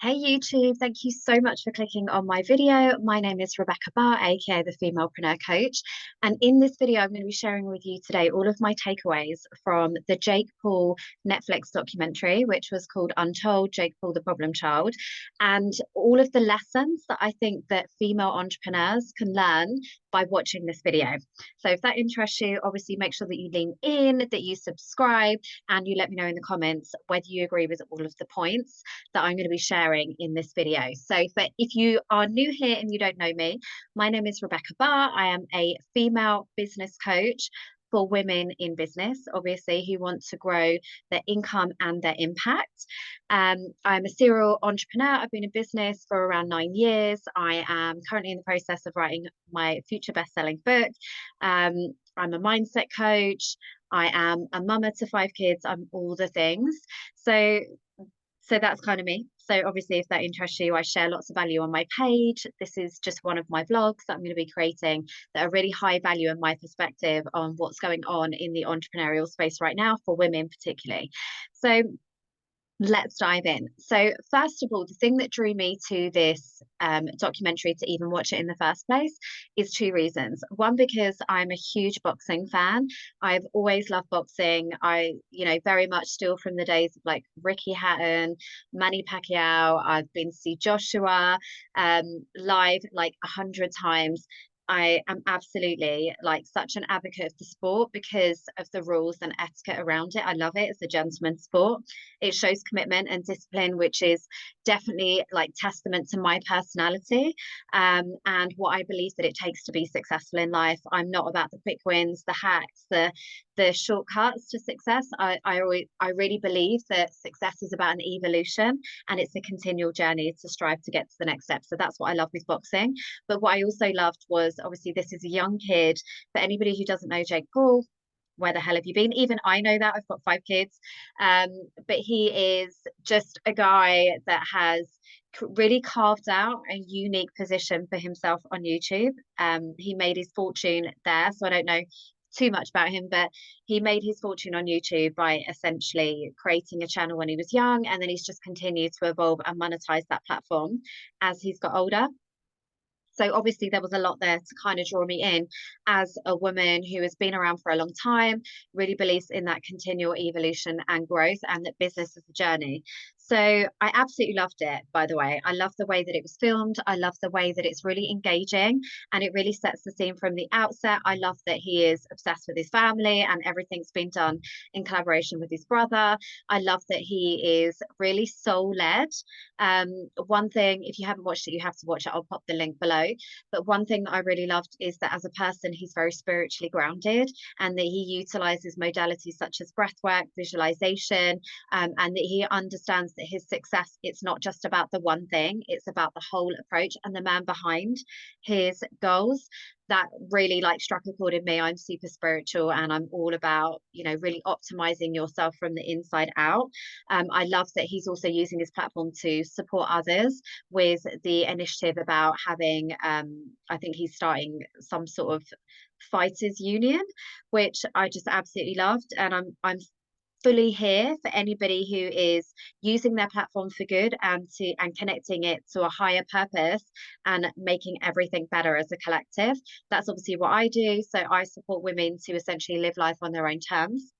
Hey YouTube, thank you so much for clicking on my video. My name is Rebecca Barr, aka the Femalepreneur Coach. And in this video, I'm going to be sharing with you today all of my takeaways from the Jake Paul Netflix documentary, which was called Untold, Jake Paul, the Problem Child, and all of the lessons that I think that female entrepreneurs can learn by watching this video. So if that interests you, obviously make sure that you lean in, that you subscribe, and you let me know in the comments whether you agree with all of the points that I'm going to be sharing in this video. So if you are new here and you don't know me, my name is Rebecca Barr. I am a female business coach for women in business, obviously, who want to grow their income and their impact. I'm a serial entrepreneur. I've been in business for around 9 years. I am currently in the process of writing my future best-selling book. I'm a mindset coach. I am a mumma to 5 kids. I'm all the things. So that's kind of me. So obviously, if that interests you, I share lots of value on my page. This is just one of my vlogs that I'm going to be creating that are really high value in my perspective on what's going on in the entrepreneurial space right now for women particularly. So let's dive in. So first of all, the thing that drew me to this documentary to even watch it in the first place is 2 reasons. One, because I'm a huge boxing fan. I've always loved boxing. I, very much still from the days of like Ricky Hatton, Manny Pacquiao. I've been to see Joshua live like 100 times. I am absolutely like such an advocate of the sport because of the rules and etiquette around it. I love it. It's a gentleman's sport. It shows commitment and discipline, which is definitely like testament to my personality and what I believe that it takes to be successful in life. I'm not about the quick wins, the hacks, the shortcuts to success. I really believe that success is about an evolution and it's a continual journey to strive to get to the next step. So that's what I love with boxing. But what I also loved was obviously this is a young kid. For anybody who doesn't know Jake Paul, where the hell have you been? Even I know that. I've got 5 kids. But he is just a guy that has really carved out a unique position for himself on YouTube. He made his fortune there. So I don't know too much about him, but he made his fortune on YouTube by essentially creating a channel when he was young. And then he's just continued to evolve and monetize that platform as he's got older. So obviously there was a lot there to kind of draw me in as a woman who has been around for a long time, really believes in that continual evolution and growth and that business is a journey. So I absolutely loved it, by the way. I love the way that it was filmed. I love the way that it's really engaging and it really sets the scene from the outset. I love that he is obsessed with his family and everything's been done in collaboration with his brother. I love that he is really soul-led. One thing, if you haven't watched it, you have to watch it. I'll pop the link below. But one thing that I really loved is that as a person, he's very spiritually grounded and that he utilizes modalities such as breathwork, visualization, and that he understands that his success, it's not just about the one thing, it's about the whole approach and the man behind his goals. That really like struck a chord in me. I'm super spiritual and I'm all about, really optimizing yourself from the inside out. I love that he's also using his platform to support others with the initiative about having, I think he's starting some sort of fighters union, which I just absolutely loved. And I'm fully here for anybody who is using their platform for good and connecting it to a higher purpose and making everything better as a collective. That's obviously what I do. So I support women to essentially live life on their own terms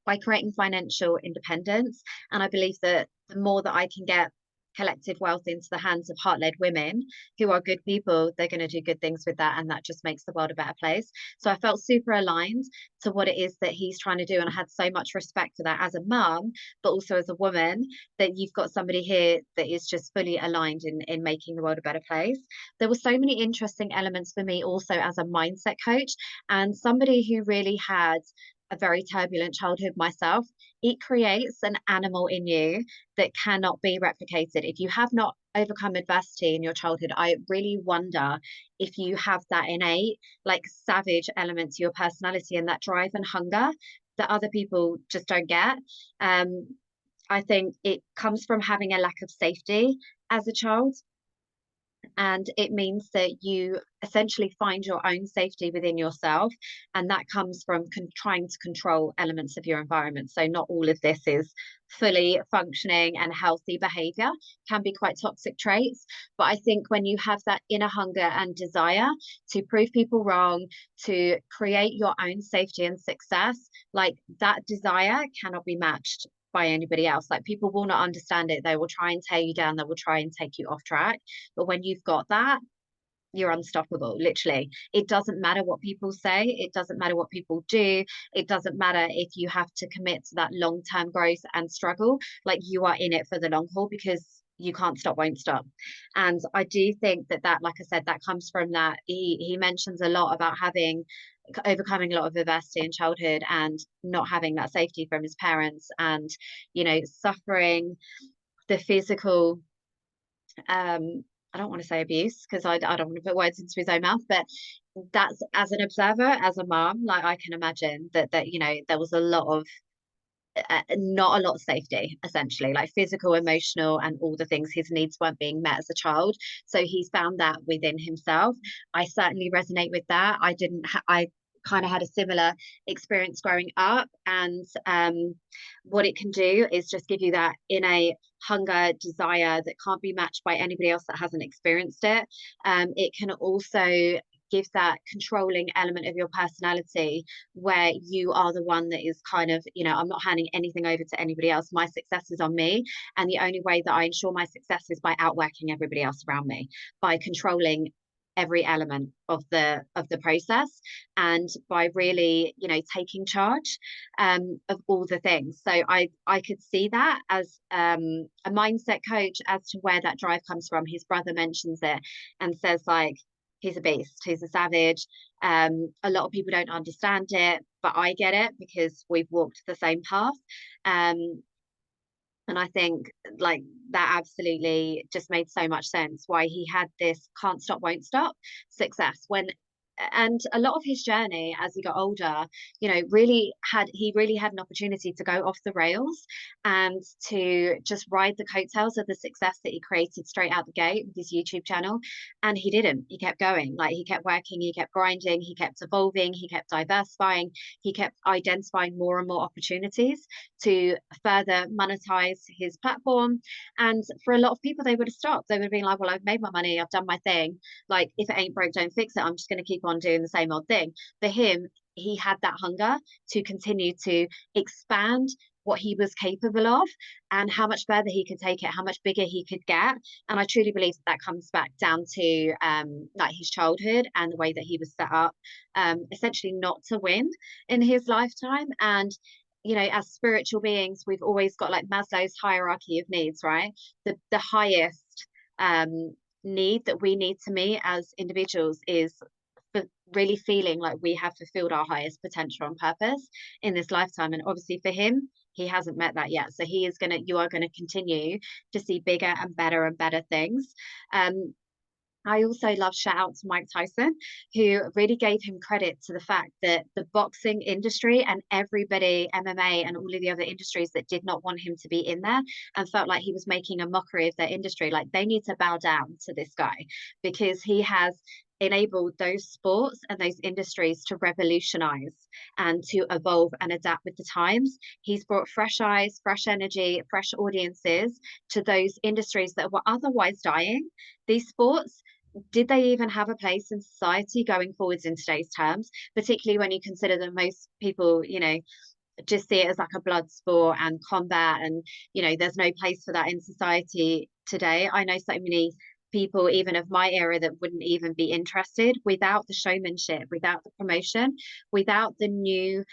by creating financial independence. And I believe that the more that I can get collective wealth into the hands of heart-led women who are good people, they're going to do good things with that, and that just makes the world a better place. So I felt super aligned to what it is that he's trying to do, and I had so much respect for that as a mum, but also as a woman, that you've got somebody here that is just fully aligned in making the world a better place. There were so many interesting elements for me also as a mindset coach and somebody who really had a very turbulent childhood myself. It creates an animal in you that cannot be replicated. If you have not overcome adversity in your childhood, I really wonder if you have that innate, like savage element to your personality and that drive and hunger that other people just don't get. I think it comes from having a lack of safety as a child. And it means that you essentially find your own safety within yourself. And that comes from trying to control elements of your environment. So not all of this is fully functioning and healthy behavior, can be quite toxic traits. But I think when you have that inner hunger and desire to prove people wrong, to create your own safety and success, like that desire cannot be matched by anybody else. Like, people will not understand it. They will try and tear you down. They will try and take you off track. But when you've got that, you're unstoppable. Literally, it doesn't matter what people say, it doesn't matter what people do, it doesn't matter if you have to commit to that long-term growth and struggle. Like, you are in it for the long haul, because you can't stop, won't stop. And I do think that like I said, that comes from that. He mentions a lot about overcoming a lot of adversity in childhood and not having that safety from his parents, and suffering the physical, I don't want to say abuse, because I don't want to put words into his own mouth, but that's, as an observer, as a mom, like, I can imagine that there was a lot of not a lot of safety, essentially, like physical, emotional, and all the things. His needs weren't being met as a child, so he's found that within himself. I certainly resonate with that. I kind of had a similar experience growing up, and what it can do is just give you that innate hunger, desire that can't be matched by anybody else that hasn't experienced it. It can also give that controlling element of your personality, where you are the one that is kind of, I'm not handing anything over to anybody else. My success is on me. And the only way that I ensure my success is by outworking everybody else around me, by controlling every element of the process, and by really taking charge of all the things. So I could see that as a mindset coach, as to where that drive comes from. His brother mentions it and says, like, he's a beast, he's a savage. A lot of people don't understand it, but I get it, because we've walked the same path. And I think, like, that absolutely just made so much sense why he had this can't stop, won't stop success. And a lot of his journey as he got older, he really had an opportunity to go off the rails and to just ride the coattails of the success that he created straight out the gate with his YouTube channel. And he didn't. He kept going. Like, he kept working, he kept grinding, he kept evolving, he kept diversifying, he kept identifying more and more opportunities to further monetize his platform. And for a lot of people, they would have stopped. They would have been like, well, I've made my money, I've done my thing. Like, if it ain't broke, don't fix it. I'm just going to keep on doing the same old thing. For him, he had that hunger to continue to expand what he was capable of, and how much further he could take it, how much bigger he could get. And I truly believe that comes back down to like his childhood and the way that he was set up, essentially not to win in his lifetime. And as spiritual beings, we've always got, like, Maslow's hierarchy of needs, right? The highest need that we need to meet as individuals is for really feeling like we have fulfilled our highest potential and purpose in this lifetime. And obviously for him, he hasn't met that yet. So you are going to continue to see bigger and better things. I also love, shout out to Mike Tyson, who really gave him credit to the fact that the boxing industry and everybody, MMA and all of the other industries that did not want him to be in there and felt like he was making a mockery of their industry, like, they need to bow down to this guy, because he has enabled those sports and those industries to revolutionize and to evolve and adapt with the times. He's brought fresh eyes, fresh energy, fresh audiences to those industries that were otherwise dying. These sports, did they even have a place in society going forwards in today's terms, particularly when you consider that most people, just see it as like a blood sport and combat, and there's no place for that in society today. I know so many people, even of my era, that wouldn't even be interested without the showmanship, without the promotion, without the new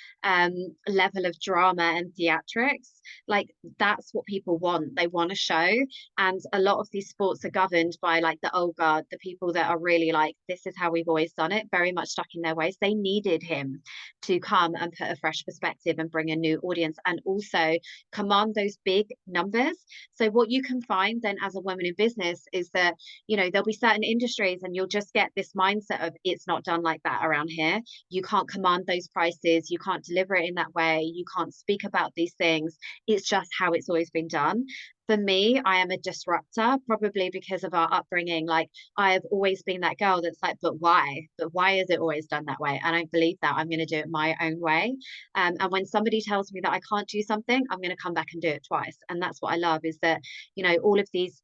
level of drama and theatrics. Like, that's what people want. They want a show. And a lot of these sports are governed by, like, the old guard, the people that are really like, this is how we've always done it, very much stuck in their ways. They needed him to come and put a fresh perspective and bring a new audience, and also command those big numbers. So what you can find then as a woman in business is that there'll be certain industries and you'll just get this mindset of, it's not done like that around here. You can't command those prices. You can't deliver it in that way. You can't speak about these things. It's just how it's always been done. For me, I am a disruptor, probably because of our upbringing. Like, I have always been that girl that's like, but why? But why is it always done that way? I don't believe that. I'm going to do it my own way. And when somebody tells me that I can't do something, I'm going to come back and do it twice. And that's what I love, is that, you know, all of these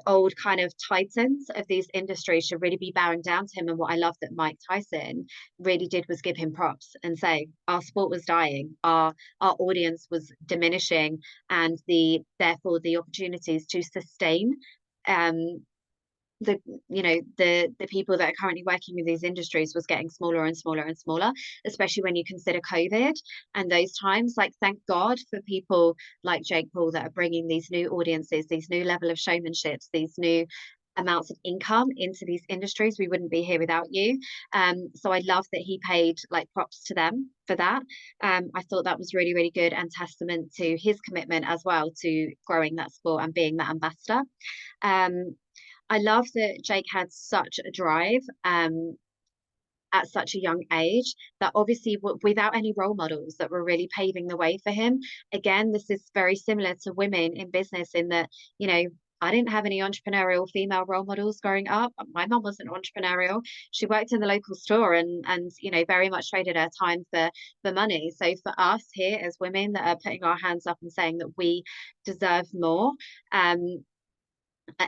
old kind of titans of these industries should really be bowing down to him. And what I love that Mike Tyson really did was give him props and say our sport was dying, our audience was diminishing, and therefore the opportunities to sustain um the the people that are currently working in these industries was getting smaller and smaller and smaller, especially when you consider COVID and those times. Like, thank God for people like Jake Paul that are bringing these new audiences, these new level of showmanships, these new amounts of income into these industries. We wouldn't be here without you. So I love that he paid like props to them for that. I thought that was really, really good, and testament to his commitment as well to growing that sport and being that ambassador. um I love that Jake had such a drive at such a young age, that obviously without any role models that were really paving the way for him. Again, this is very similar to women in business, in that, you know, I didn't have any entrepreneurial female role models growing up. My mum wasn't entrepreneurial. She worked in the local store and you know, very much traded her time for money. So for us here as women that are putting our hands up and saying that we deserve more,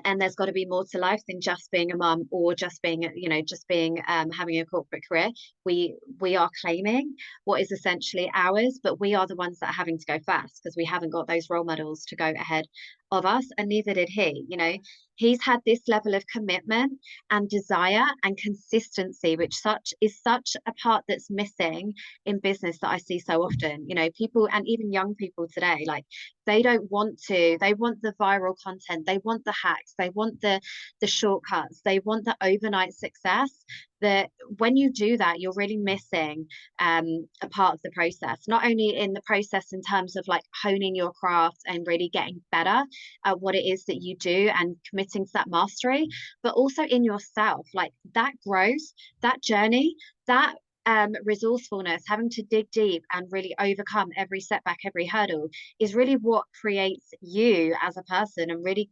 and there's got to be more to life than just being a mum, or just being, you know, just being having a corporate career. We are claiming what is essentially ours, but we are the ones that are having to go fast because we haven't got those role models to go ahead of us, and neither did he. You know, he's had this level of commitment and desire and consistency, which is such a part that's missing in business that I see so often. You know, people, and even young people today, like, they want the viral content, they want the hacks, they want the shortcuts, they want the overnight success. That when you do that, you're really missing a part of the process, not only in the process in terms of like honing your craft and really getting better at what it is that you do and committing to that mastery, but also in yourself. Like, that growth, that journey, that resourcefulness, having to dig deep and really overcome every setback, every hurdle, is really what creates you as a person, and really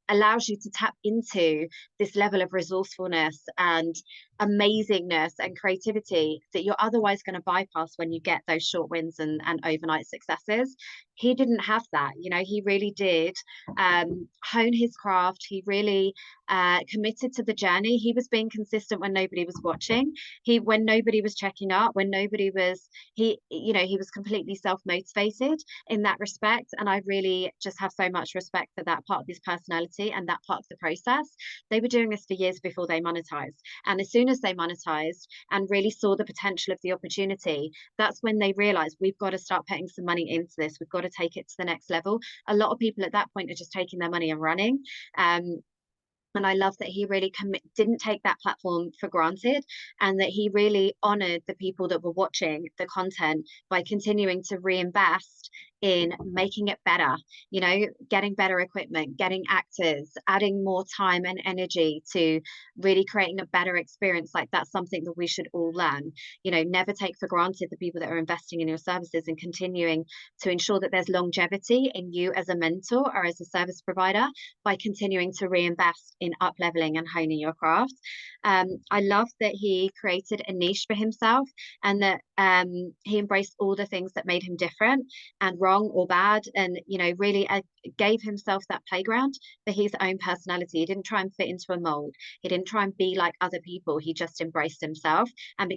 allows you to tap into this level of resourcefulness and amazingness and creativity that you're otherwise going to bypass when you get those short wins and overnight successes. He didn't have that. You know, he really did hone his craft. He really committed to the journey. He was being consistent when nobody was watching. When nobody was checking up, when nobody was, you know, he was completely self-motivated in that respect. And I really just have so much respect for that part of his personality and that part of the process. They were doing this for years before they monetized. And as soon as they monetized and really saw the potential of the opportunity, that's when they realized, we've got to start putting some money into this. We've got to take it to the next level. A lot of people at that point are just taking their money and running. And I love that he really didn't take that platform for granted, and that he really honored the people that were watching the content by continuing to reinvest in making it better, you know, getting better equipment, getting actors, adding more time and energy to really creating a better experience. Like, that's something that we should all learn. You know, never take for granted the people that are investing in your services, and continuing to ensure that there's longevity in you as a mentor or as a service provider by continuing to reinvest in up leveling and honing your craft. I love that he created a niche for himself, and that he embraced all the things that made him different and wrong or bad, and, you know, really gave himself that playground for his own personality. He didn't try and fit into a mold. He didn't try and be like other people. He just embraced himself and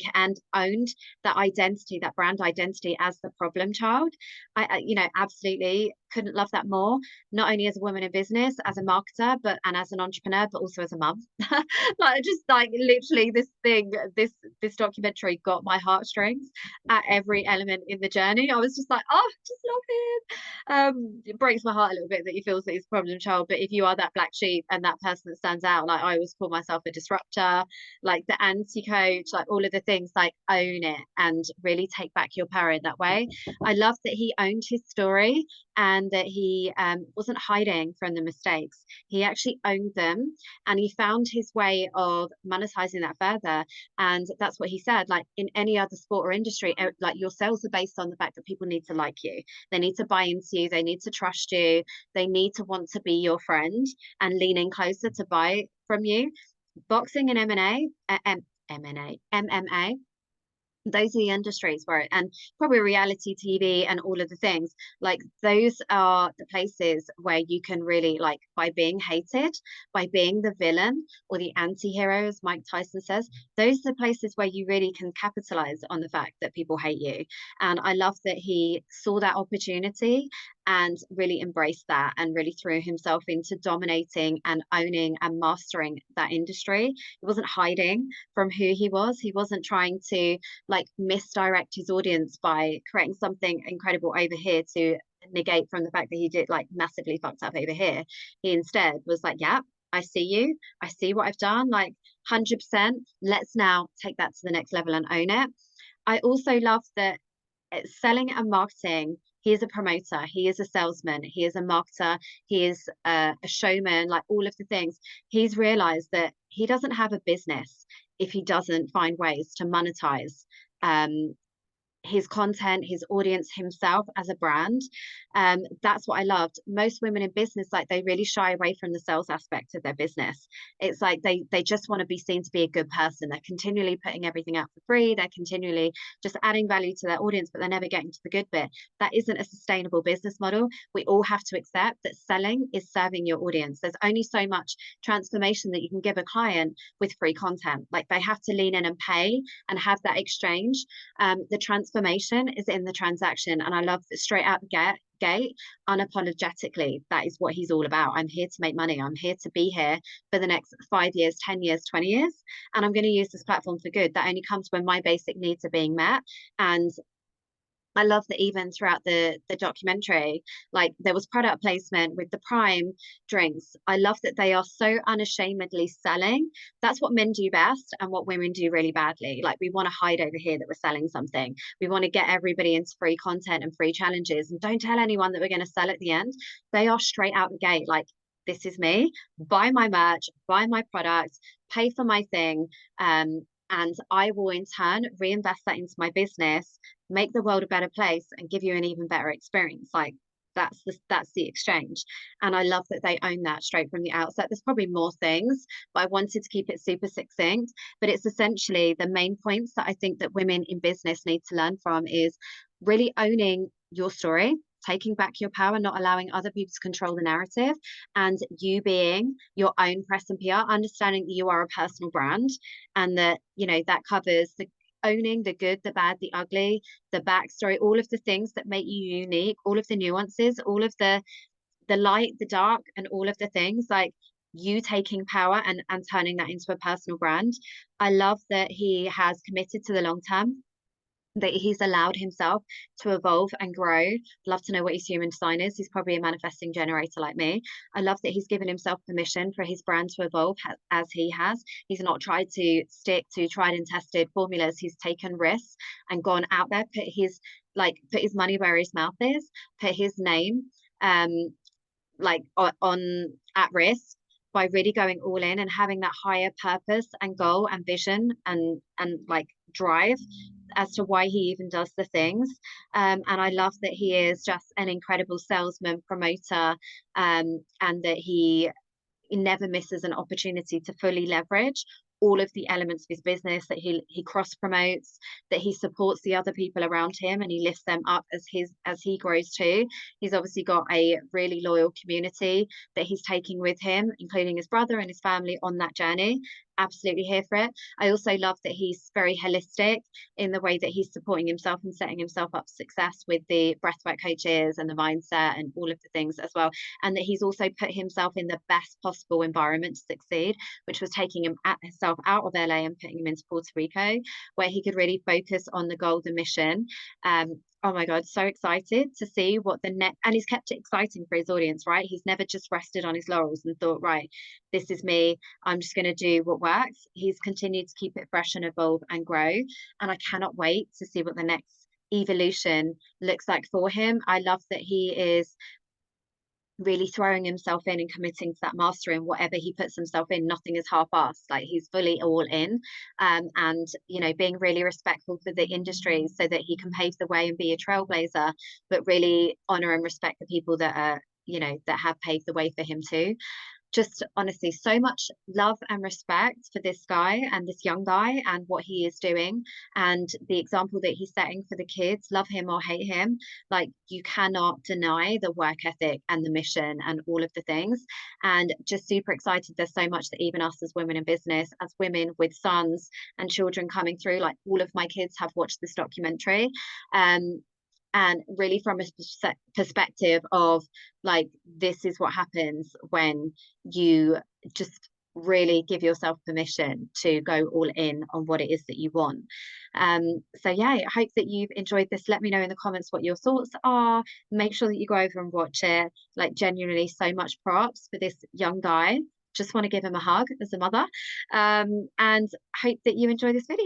owned that identity, that brand identity, as the problem child. I you know, absolutely couldn't love that more, not only as a woman in business, as a marketer, and as an entrepreneur, but also as a mum. Like, just like literally this documentary got my heartstrings at every element in the journey. I was just like, oh, just love him. It breaks my heart a little bit that he feels that he's a problem child, but if you are that black sheep and that person that stands out, like, I always call myself a disruptor, like the anti-coach, like all of the things, like, own it and really take back your power in that way. I love that he owned his story, and and that he wasn't hiding from the mistakes. He actually owned them, and he found his way of monetizing that further. And that's what he said. Like in any other sport or industry, like your sales are based on the fact that people need to like you, they need to buy into you, they need to trust you, they need to want to be your friend and lean in closer to buy from you. Boxing and MMA, those are the industries where, and probably reality TV and all of the things, like those are the places where you can really, like, by being hated, by being the villain or the anti-hero, as Mike Tyson says, those are the places where you really can capitalize on the fact that people hate you. And I love that he saw that opportunity and really embraced that and really threw himself into dominating and owning and mastering that industry. He wasn't hiding from who he was. He wasn't trying to like misdirect his audience by creating something incredible over here to negate from the fact that he did like massively fucked up over here. He instead was like, yeah, I see you, I see what I've done, like 100%, let's now take that to the next level and own it. I also love that selling and marketing, he is a promoter, he is a salesman, he is a marketer, he is a showman, like all of the things. He's realized that he doesn't have a business if he doesn't find ways to monetize his content, his audience, himself as a brand. That's what I loved. Most women in business, like they really shy away from the sales aspect of their business. It's like they just want to be seen to be a good person. They're continually putting everything out for free. They're continually just adding value to their audience, but they're never getting to the good bit. That isn't a sustainable business model. We all have to accept that selling is serving your audience. There's only so much transformation that you can give a client with free content. Like they have to lean in and pay and have that exchange. The transformation is in the transaction. And I love that straight out the gate, unapologetically, that is what he's all about. I'm here to make money. I'm here to be here for the next 5 years, 10 years, 20 years. And I'm going to use this platform for good. That only comes when my basic needs are being met. And I love that even throughout the documentary, like there was product placement with the Prime drinks. I love that they are so unashamedly selling. That's what men do best and what women do really badly. Like we want to hide over here that we're selling something. We want to get everybody into free content and free challenges and don't tell anyone that we're going to sell at the end. They are straight out the gate. Like, this is me, buy my merch, buy my products, pay for my thing. And I will in turn reinvest that into my business, make the world a better place, and give you an even better experience. Like that's the exchange. And I love that they own that straight from the outset. There's probably more things, but I wanted to keep it super succinct. But it's essentially the main points that I think that women in business need to learn from is really owning your story, taking back your power, not allowing other people to control the narrative, and you being your own press and PR, understanding that you are a personal brand, and that, you know, that covers the owning the good, the bad, the ugly, the backstory, all of the things that make you unique, all of the nuances, all of the light, the dark, and all of the things, like you taking power and turning that into a personal brand. I love that he has committed to the long term, that he's allowed himself to evolve and grow. Love to know what his human design is. He's probably a manifesting generator like me. I love that he's given himself permission for his brand to evolve as he has. He's not tried to stick to tried and tested formulas. He's taken risks and gone out there, put his money where his mouth is, put his name like on at risk by really going all in and having that higher purpose and goal and vision and like drive as to why he even does the things. And I love that he is just an incredible salesman, promoter, and that he never misses an opportunity to fully leverage all of the elements of his business, that he cross promotes, that he supports the other people around him and he lifts them up as he grows too. He's obviously got a really loyal community that he's taking with him, including his brother and his family on that journey. Absolutely here for it. I also love that he's very holistic in the way that he's supporting himself and setting himself up for success with the breathwork coaches and the mindset and all of the things as well. And that he's also put himself in the best possible environment to succeed, which was taking himself out of LA and putting him into Puerto Rico, where he could really focus on the golden mission. Oh my God, so excited to see what the next, and he's kept it exciting for his audience, right? He's never just rested on his laurels and thought, right, this is me, I'm just going to do what works. He's continued to keep it fresh and evolve and grow. And I cannot wait to see what the next evolution looks like for him. I love that he is really throwing himself in and committing to that mastery, and whatever he puts himself in, nothing is half-assed. Like, he's fully all in, and being really respectful for the industry so that he can pave the way and be a trailblazer, but really honor and respect the people that are that have paved the way for him too. Just honestly, so much love and respect for this guy and this young guy and what he is doing and the example that he's setting for the kids. Love him or hate him, like, you cannot deny the work ethic and the mission and all of the things. And just super excited. There's so much that even us as women in business, as women with sons and children coming through, like, all of my kids have watched this documentary. And really from a perspective of, like, this is what happens when you just really give yourself permission to go all in on what it is that you want. So yeah, I hope that you've enjoyed this. Let me know in the comments what your thoughts are. Make sure that you go over and watch it. Like, genuinely, so much props for this young guy. Just want to give him a hug as a mother, and hope that you enjoy this video.